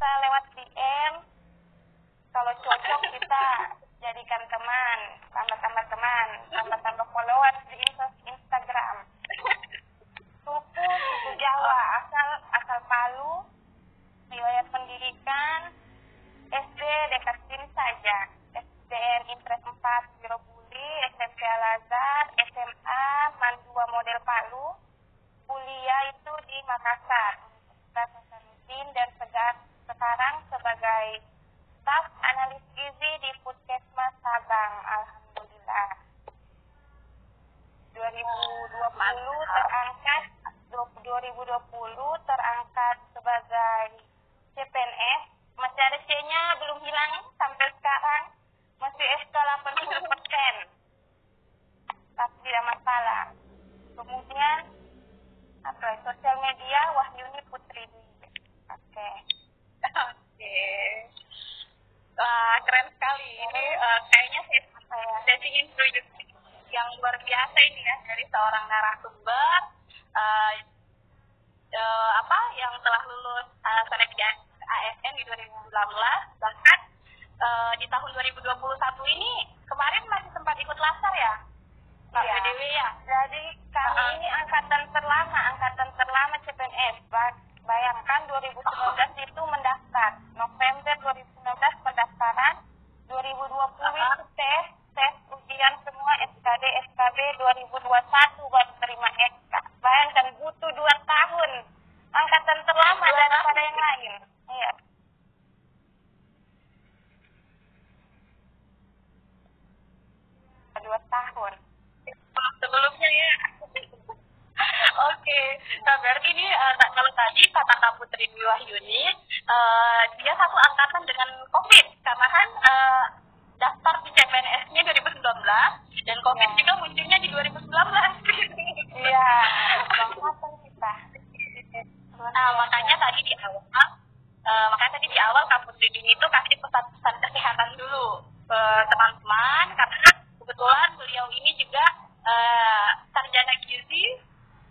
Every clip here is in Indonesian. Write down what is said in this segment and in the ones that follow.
bisa lewat DM. Kalau cocok kita jadikan teman, tambah-tambah teman, tambah-tambah followers di Instagram. Suku Jawa, asal Palu, riwayat pendidikan, SD dekat sini saja, SDN Impres 4 Wirobuli, SMP Al-Azhar, SMA MAN 2 Model Palu, kuliah itu di Makassar, Universitas Hasanuddin, dan sekarang sebagai staf analis gizi di Puskesmas Sabang, alhamdulillah. 2020 terangkat sebagai CPNS. Masih ada C-nya belum hilang sampai sekarang. Masih SK 80%. Tapi tidak masalah. Kemudian sosial media Wahyuni Putri Dwi. Oke. Wah, keren sekali. Ini kayaknya sesi introduksi yang luar biasa ini ya dari seorang narasumber yang telah lulus seleksi ASN di 2019, bahkan di tahun 2021 ini kemarin masih sempat ikut lasar ya, Pak PDW ya. Jadi kami ini angkatan terlama CPNS. Bayangkan 2019 itu mendaftar, November 2019 pendaftaran, 2020 itu tes ujian semua SKB 2021 baru terima SK. Bayangkan butuh 2 tahun, angkatan terlama daripada yang lain. Iya. Dua tahun. Sebelumnya ya. Oke, nah berarti ini kalau tadi kata Kak Putri Dwi Wahyuni, dia satu angkatan dengan COVID, karena kan daftar di CPNS-nya 2019 dan COVID juga munculnya di 2019. Iya, angkatan kita. Nah, makanya tadi di awal Kak Putri Dwi itu kasih pesan-pesan kesehatan dulu ke teman-teman, karena kebetulan beliau ini juga sarjana gizi,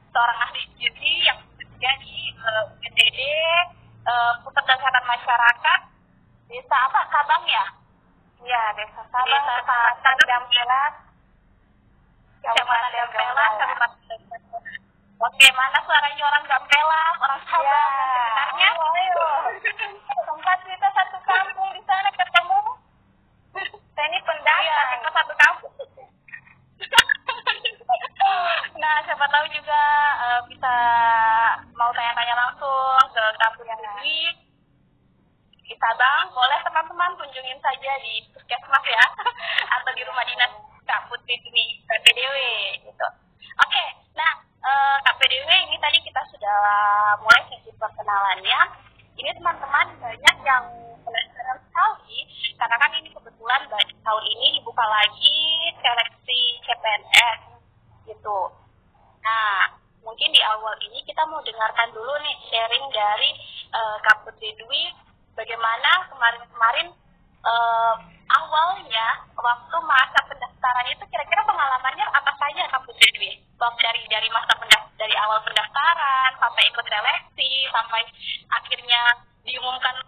seorang ahli gizi yang bekerja di UPTD, Pusat Kesehatan Masyarakat, Desa Sabang ya? Iya, Desa Sabang, Kecamatan Dampelas, Kabupaten Dampelas. Oke, mana suaranya orang Dampelas, orang Sabang dan sekitarnya? Ayo. Tempat kita satu kampung di sana ketemu. Saya ini pendatang. Iya, kita satu kampung. Nah, siapa tahu juga bisa mau tanya-tanya langsung ke Kak Putri di Sabang, boleh teman-teman kunjungin saja di Puskesmas ya, atau di rumah dinas Kak Putri di KPDW gitu. Oke, nah Kak PDW ini tadi kita sudah mulai sesi perkenalannya. Ini teman-teman banyak yang penasaran sekali, karena kan ini kebetulan tahun ini dibuka lagi seleksi CPNS gitu. Nah, mungkin di awal ini kita mau dengarkan dulu nih sharing dari Kak Putri Dwi, bagaimana kemarin-kemarin awalnya waktu masa pendaftaran itu kira-kira pengalamannya apa saja Kak Putri Dwi? Dari masa dari awal pendaftaran sampai ikut seleksi sampai akhirnya diumumkan.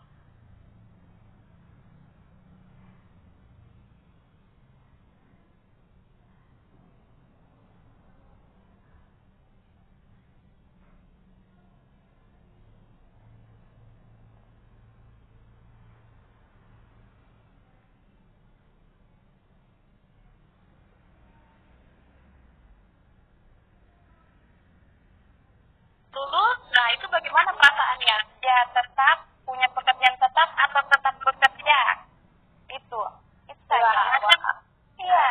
Lulus, nah itu bagaimana perasaannya? Ya, tetap punya pekerjaan tetap atau tetap bekerja. Itu saja. Iya,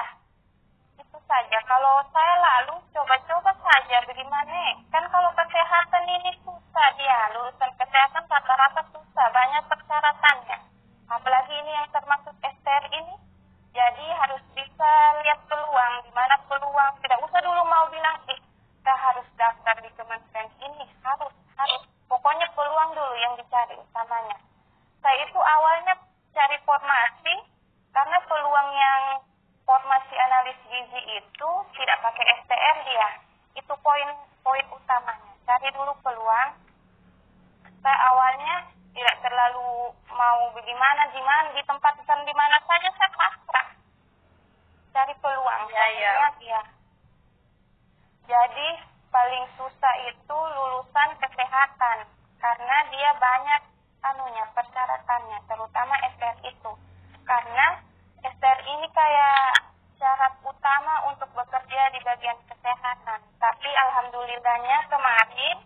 itu saja. Kalau saya lalu coba-coba saja bagaimana. Kan kalau kesehatan ini susah dia, lulusan kesehatan rata-rata susah, banyak persyaratannya. Apalagi ini yang termasuk STR ini. Jadi harus bisa lihat peluang, di mana peluang. Tidak usah dulu mau bilang, kita harus daftar di kementerian ini, harus. Pokoknya peluang dulu yang dicari utamanya. Saya itu awalnya cari formasi, karena peluang yang formasi analis gizi itu tidak pakai STR dia. Itu poin utamanya. Cari dulu peluang. Saya awalnya tidak terlalu mau bagaimana di tempat di mana saja saya pasrah cari peluang. Ya. Jadi paling susah itu lulusan kesehatan karena dia banyak persyaratannya, terutama STR itu. Karena STR ini kayak syarat utama untuk bekerja di bagian kesehatan. Tapi alhamdulillahnya kemarin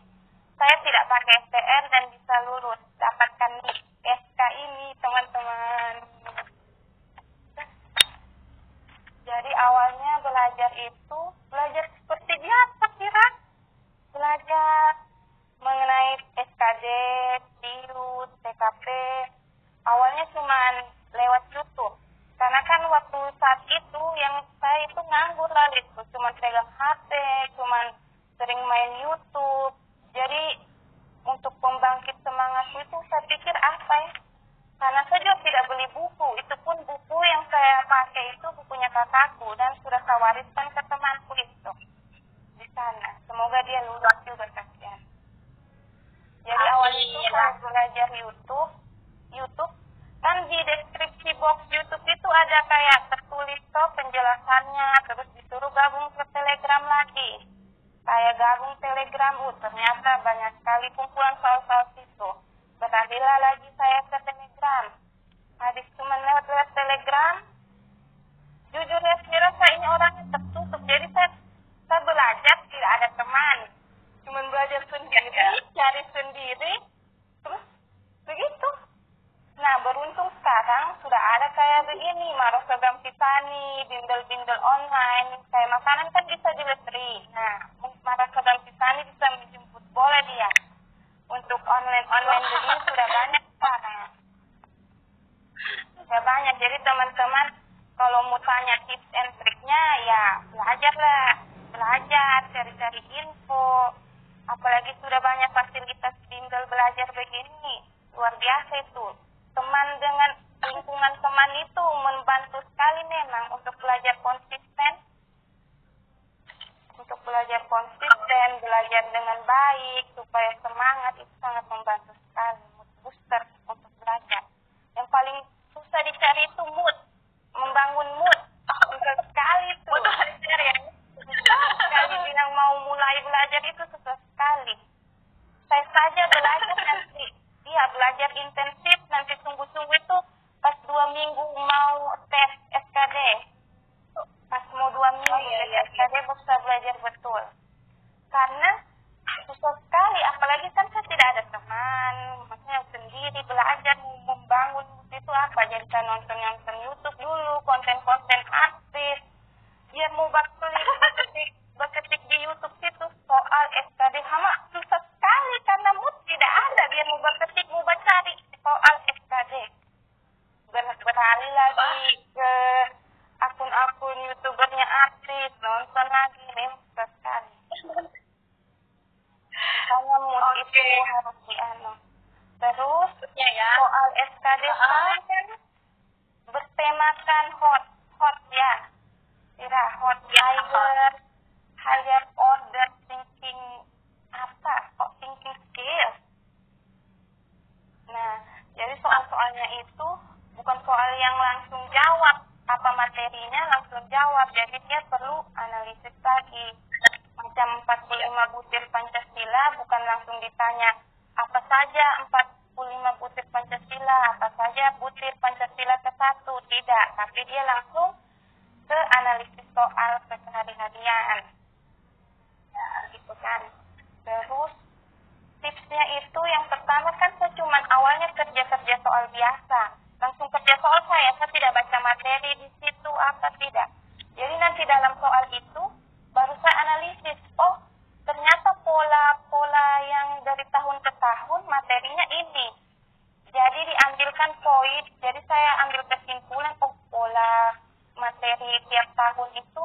saya tidak pakai STR dan bisa lulus, dapatkan SK ini, teman-teman. Jadi awalnya belajar seperti biasa kira. Belajar mengenai SKD, TIUS, TKP. Awalnya cuma lewat YouTube. Karena kan waktu saat itu yang saya itu nganggur lah itu. Cuma pegang HP, cuma sering main YouTube. Jadi untuk pembangkit semangatku itu saya pikir apa ya? Karena saya juga tidak beli buku. Itu pun buku yang saya pakai itu bukunya kakakku dan sudah saya wariskan ke temanku itu di sana. Semoga dia lulus juga kasihan. Jadi awalnya itu saya belajar YouTube kan di deskripsi box YouTube itu ada kayak tertulis penjelasannya, terus disuruh gabung ke Telegram lagi. Kayak gabung Telegram, ternyata banyak sekali kumpulan soal-soal situ. Beralihlah lagi saya ke Telegram. Habis cuma lewat Telegram, jujur ya saya ini orangnya tertutup. Jadi saya belajar tidak ada teman. Cuma belajar sendiri, cari sendiri, terus begitu. Nah, beruntung sekarang sudah ada kayak begini, Marosogam Pisani, bindel-bindel online, kayak makanan kan bisa delivery. Nah, Marosogam Pisani bisa menjemput boleh dia. Untuk online begini sudah banyak sekarang. Sudah banyak, jadi teman-teman kalau mau tanya tips and triknya, ya belajar, cari-cari info. Apalagi sudah banyak fasilitas bindel belajar begini, luar biasa itu. Teman dengan lingkungan teman itu membantu sekali memang untuk belajar konsisten. Untuk belajar konsisten, belajar dengan baik, supaya semangat itu sangat membantu sekali. Mood booster untuk belajar. Yang paling susah dicari itu mood. Membangun mood. Susah sekali itu. Sekali bilang mau mulai belajar itu susah sekali. Saya saja belajar nanti. Iya, belajar intensif, nanti sungguh-sungguh itu pas 2 minggu mau tes SKD. Pas mau 2 minggu SKD bisa belajar betul. Karena susah sekali, apalagi kan saya tidak ada teman. Maksudnya sendiri belajar, membangun itu apa. Jadi saya nonton YouTube dulu, konten-konten artis. Biar mau berketik di YouTube itu soal SKD sama susah sekali karena mood tidak ada. Biar mau berketik, mau cari soal SKD. Beralih lagi ke akun-akun YouTubernya artis, nonton lagi, susah sekali. Hanya mood itu harus Terus soal SKD sekarang kan bertemakan hot ya. Hot higher order thinking thinking skills. Nah, jadi soal-soalnya itu bukan soal yang langsung jawab apa materinya langsung jawab. Jadi dia perlu analisis lagi. Macam 45 butir Pancasila bukan langsung ditanya apa saja 45 butir Pancasila, apa saja butir Pancasila ke-1, tidak. Tapi dia langsung ke analisis soal kesehari-harian. Ya, gitu kan. Terus tipsnya itu yang pertama kan saya cuma awalnya kerja soal biasa. Langsung kerja soal saya tidak baca materi di situ apa tidak. Jadi nanti dalam soal itu baru saya analisis. Oh, ternyata pola yang dari tahun ke tahun materinya ini. Jadi diambilkan poin. Jadi saya ambil kesimpulan pola materi tiap tahun itu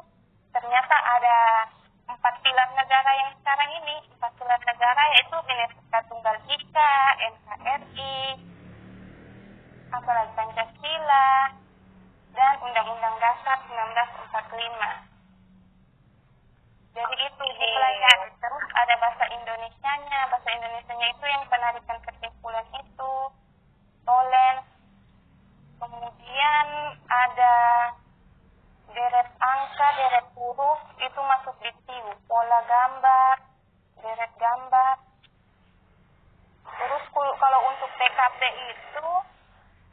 ternyata ada 4 pilar negara yang sekarang ini. 4 pilar negara yaitu Bhinneka Tunggal Ika, NKRI, apalagi Pancasila, dan Undang-Undang Dasar 1945. Jadi itu dipelajari. Terus ada bahasa Indonesianya. Bahasa Indonesianya itu yang penarikan kesimpulan itu. Tolen, pola gambar, deret gambar. Terus kalau untuk TKP itu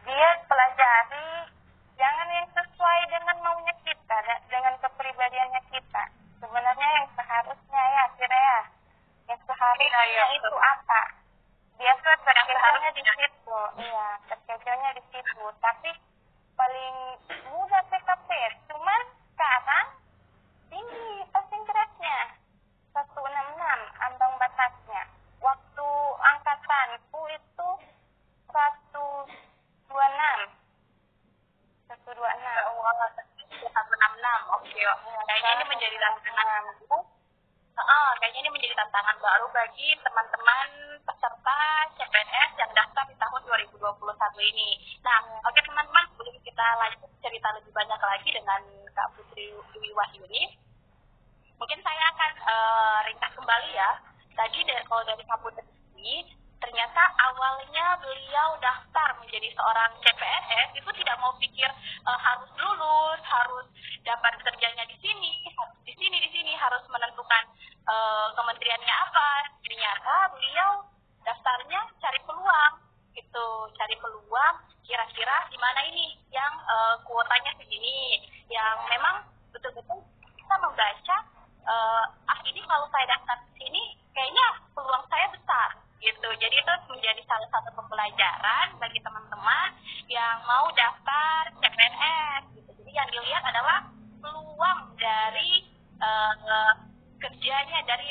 dia pelajari jangan yang sesuai dengan maunya kita, dengan kepribadiannya kita. Sebenarnya yang seharusnya ya, kira ya, yang seharusnya itu apa? Biasa terkecohnya di situ, iya, terkecohnya di situ. Tapi paling mudah TKP, cuman sekarang tinggi passing grade-nya 166 ambang batasnya. Waktu angkatanku itu 126. 166. Oke. Kayaknya ini menjadi tantangan baru. Kayaknya ini menjadi tantangan baru bagi teman-teman peserta CPNS yang daftar di tahun 2021 ini. Nah, oke teman-teman, sebelum kita lanjut cerita lebih banyak lagi dengan Kak Putri Dwi Wahyuni, mungkin saya akan ringkas kembali ya. Tadi kalau dari Kak Putri Dwi, ternyata awalnya beliau daftar menjadi seorang CPNS itu tidak mau pikir harus lulus, harus dapat kerjanya di sini, harus di sini, harus menentukan kementeriannya apa. Ternyata beliau daftarnya cari peluang, gitu, cari peluang. Kira-kira di mana ini yang kuotanya segini, yang memang betul-betul bisa membaca. Ini kalau saya daftar di sini, kayaknya peluang saya besar. Gitu. Jadi itu menjadi salah satu pembelajaran bagi teman-teman yang mau daftar CPNS. Gitu. Jadi yang dilihat adalah peluang dari kerjanya, dari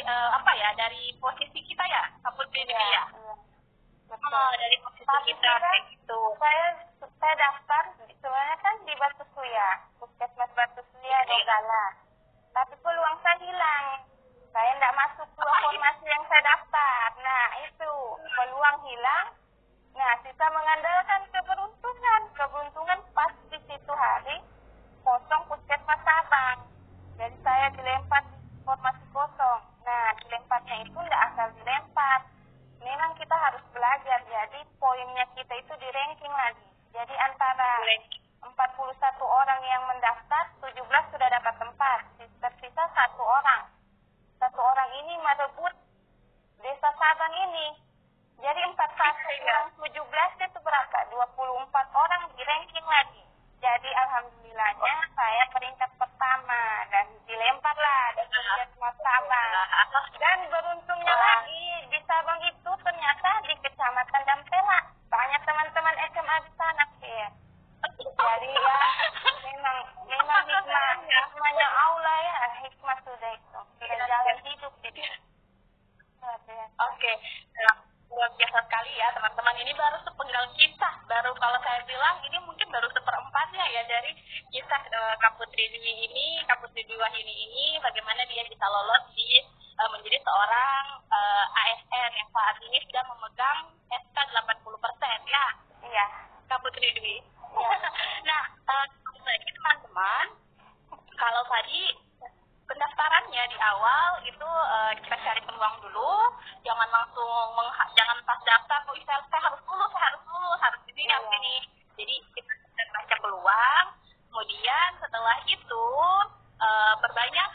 dari posisi kita ya, Kak Putri ya. Dari posisi kita kayak gitu. Saya daftar sebenarnya kan di Batu Suya, Puskesmas Batu Suya Donggala. Tapi peluang saya hilang. Saya tidak masuk dua formasi yang saya daftar. Nah, itu peluang hilang. Nah, kita mengandalkan keberuntungan. Keberuntungan pas di situ hari kosong Puskesmas Sabang. Jadi saya dilempar di formasi kosong. Nah, dilemparnya itu tidak asal dilempar. Memang kita harus belajar. Jadi poinnya kita itu di ranking lagi. Jadi antara 41 orang yang mendaftar, 17 sudah dapat tempat. Tersisa 1 orang. 1 orang ini merebut Desa Sabang ini. Jadi 41 kurang 17 itu berapa? 24 orang di ranking lagi. Jadi alhamdulillahnya saya peringkat pertama dan dilemparlah di Puskesmas Sabang. Dan beruntungnya lagi di Sabang itu ternyata di Kecamatan Dampela. Banyak teman-teman SMA di sana ya. Jadi ya memang hikmahnya Allah ya, hikmah sudah itu. Sudah jalan hidup gitu. Oke. Luar biasa sekali ya teman-teman. Ini baru sepenggal kisah. Baru kalau saya bilang ini mungkin baru seperempatnya ya dari kisah Kak Putri Dwi ini, Kak Putri Dwi Wahyuni ini, bagaimana dia bisa lolos di menjadi seorang ASN yang saat ini sudah memegang SK 80% ya. Iya. Kak Putri Dwi. Ya. Nah, lagi teman-teman, kalau tadi pendaftarannya di awal itu kita cari peluang dulu, jangan langsung jangan pas daftar saya harus lulus, harus di sini, harus ini. Jadi kita baca peluang, kemudian setelah itu berbanyak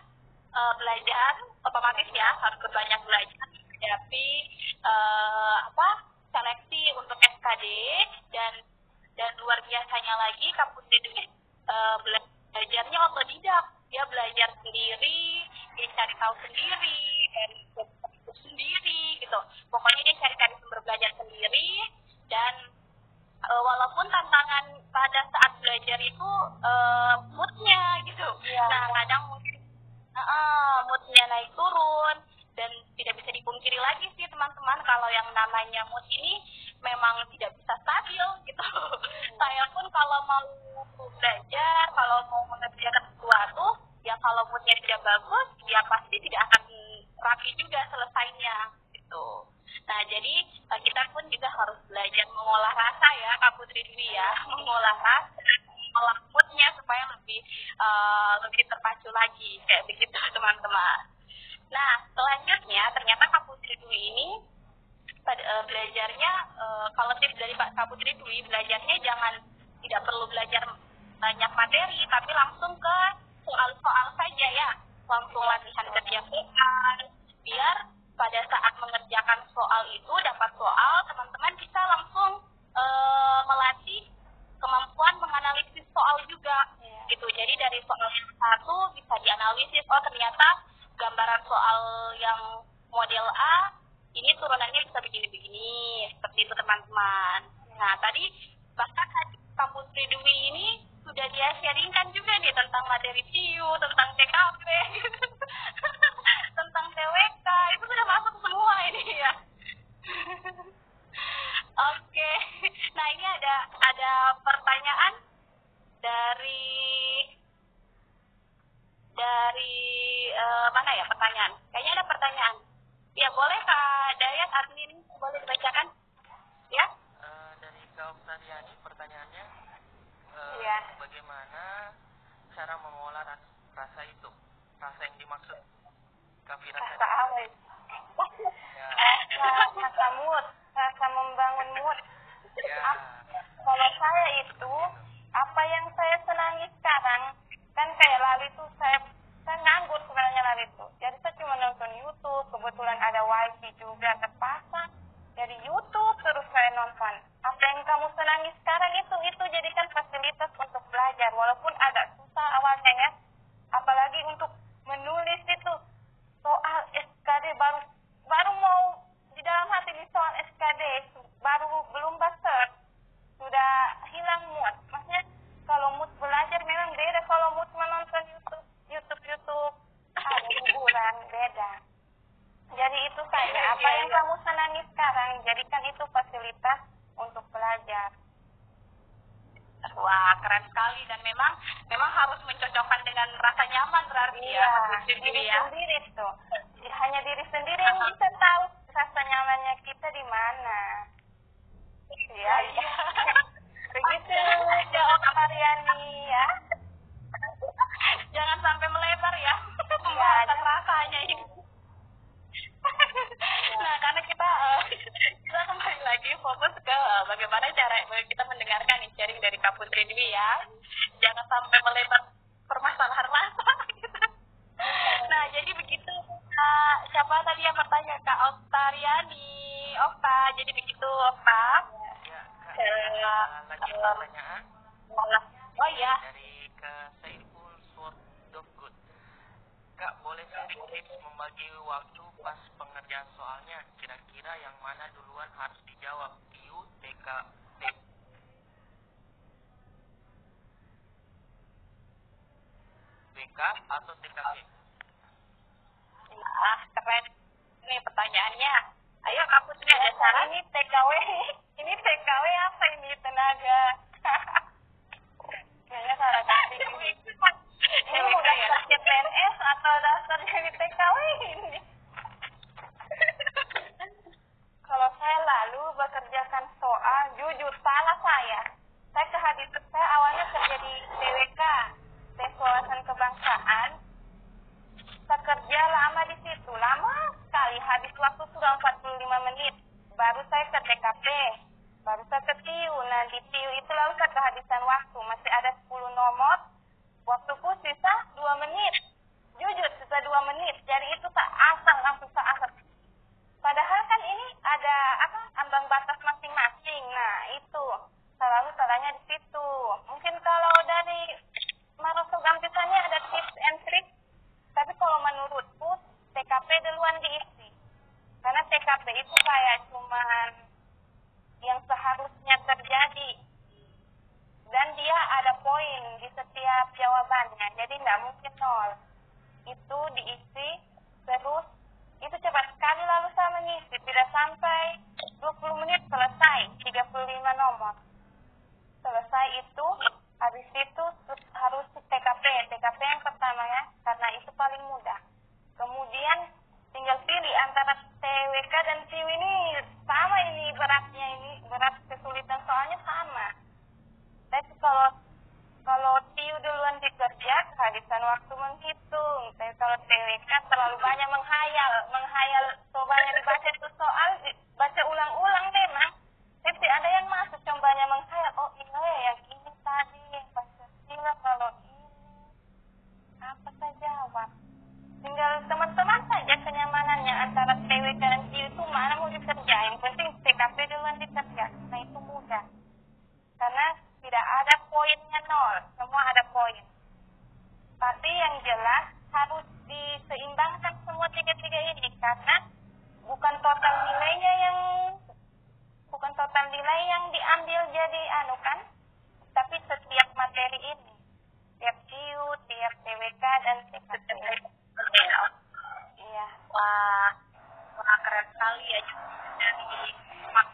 belajar, otomatis ya harus berbanyak belajar menghadapi seleksi untuk SKD dan luar biasanya lagi Kak Putri Dwi belajarnya otodidak. Dia belajar sendiri, dia cari tahu sendiri, dari buku sendiri gitu. Pokoknya dia cari sumber belajar sendiri dan walaupun tantangan pada saat belajar itu moodnya gitu. Ya. Nah kadang mungkin moodnya naik turun dan tidak bisa dipungkiri lagi sih teman-teman kalau yang namanya mood ini memang tidak bisa stabil gitu. Saya pun kalau mau belajar, kalau mau mengerjakan sesuatu, ya kalau moodnya tidak bagus, ya pasti tidak akan rapi juga selesainya gitu. Nah jadi kita pun juga harus belajar mengolah rasa ya Kak Putri Dwi ya, mengolah rasa, mengolah moodnya supaya lebih terpacu lagi kayak begitu teman-teman. Nah selanjutnya ternyata Kak Putri Dwi ini belajarnya kalau tips dari Kak Putri Dwi, belajarnya tidak perlu belajar banyak materi tapi langsung ke soal-soal saja ya. langsung latihan kerjaan, biar pada saat mengerjakan soal itu dapat soal, teman-teman bisa langsung melatih kemampuan menganalisis soal juga, gitu. Jadi dari soal yang satu bisa dianalisis, oh ternyata gambaran soal yang model A ini turunannya bisa begini-begini, seperti itu teman-teman. Nah tadi bahkan Kampus Tridwi ini sudah dia sharingkan juga nih tentang materi TIU, tentang TKP, tentang TWK, itu sudah masuk semua ini ya. Oke, nah ini ada pertanyaan dari mana ya pertanyaan? Kayaknya ada pertanyaan. Ya boleh Kak Dayat admin boleh dibacakan? Ya? Dari Kak Oktariani pertanyaannya, bagaimana cara mengolah rasa itu? Rasa yang dimaksud Kak Fira tadi. Rasa apa itu? Rasa mood, rasa membangun mood. Ya. Kalau saya itu, apa yang saya senangi sekarang, kan kayak lalu itu saya nganggur sebenarnya lalu itu. Jadi saya cuma nonton YouTube, kebetulan ada wifi juga terpasang. Jadi YouTube terus saya nonton. Apa yang kamu senangi sekarang itu jadikan fasilitas untuk belajar. Walaupun agak susah awalnya ya. Apalagi untuk menulis itu. Soal SKD baru mau di dalam hati di soal SKD. Belum baser. Sudah hilang mood. Maksudnya kalau mood belajar memang beda. Kalau mood menonton YouTube ada hiburan beda. Jadi itu saja. Apa yang kamu senangi sekarang, jadikan itu fasilitas untuk belajar. Wah, keren sekali dan memang harus mencocokkan dengan rasa nyaman berarti ya. Diri sendiri tuh. Hanya diri sendiri yang bisa tahu rasa nyamannya kita di mana. Ya. Begitu, Mariani ya. Jangan sampai melebar ya. Pembahasan rasanya ini. Nah, karena kita kembali lagi fokus ke bagaimana cara kita mendengarkan sharing dari Kak Putri Dwi ya. Jangan sampai melebar permasalahan rasa. Nah, jadi begitu. Siapa tadi yang bertanya? Kak Oktariani. Okta, jadi begitu Okta. Ya, lagi pertanyaan. Oh iya. Dari Kak Saiful Sword.good. Kak, boleh sharing tips membagi waktu pas pengerjaan soalnya? Kira-kira yang mana duluan harus dijawab? TIU, TWK atau TKP? Keren. Ini pertanyaannya. Ayo Kak Putri ada saran? Ini TKW. Ini TKW apa ini tenaga? Kayaknya salah kasih ini. Ini mau daftar CPNS atau daftar jadi TKW ini? Kalau saya lalu bekerjakan soal, jujur salah saya. Saya awalnya kerja di TWK, tes wawasan kebangsaan. Saya kerja lama di situ, lama sekali. Habis waktu sudah 45 menit. Baru saya ke TKP, baru saya ke TIU. Nah di TIU itu lalu saya kehabisan waktu, masih ada 10 nomor. Waktuku sisa 2 menit. Jujur sisa 2 menit. Jadi itu langsung saya asal. Padahal kan ini ada ambang batas masing-masing. Nah itu selalu salahnya di situ. Mungkin kalau dari Maroso Gampisannya ada tips and trick. Tapi kalau menurutku TKP duluan diisi. Karena TKP itu kayak cuman yang seharusnya terjadi. Dan dia ada poin di setiap jawabannya. Jadi nggak mungkin nol. Itu diisi terus. Itu cepat sekali lalu saya mengisi. Tidak sampai 20 menit selesai. 35 nomor. Selesai itu. Habis itu harus TKP. TKP yang pertama ya. Karena itu paling mudah. Kemudian tinggal pilih antara TWK dan TIU ini sama ini beratnya ini. Berat kesulitan soalnya sama. Tapi kalau TIU duluan dikerja, kehabisan waktu menghitung. Tapi kalau TWK terlalu banyak menghayal cobanya dibaca itu soal, baca ulang-ulang memang. Tapi ada yang masuk combanya menghayal, oh iya yang ini tadi, Pancasila kalau ini, apa saya jawab? karena bukan total nilai yang diambil jadi kan, tapi setiap materi ini, tiap CIU, tiap TWK dan TKP. Iya. Wah keren sekali ya dari Pak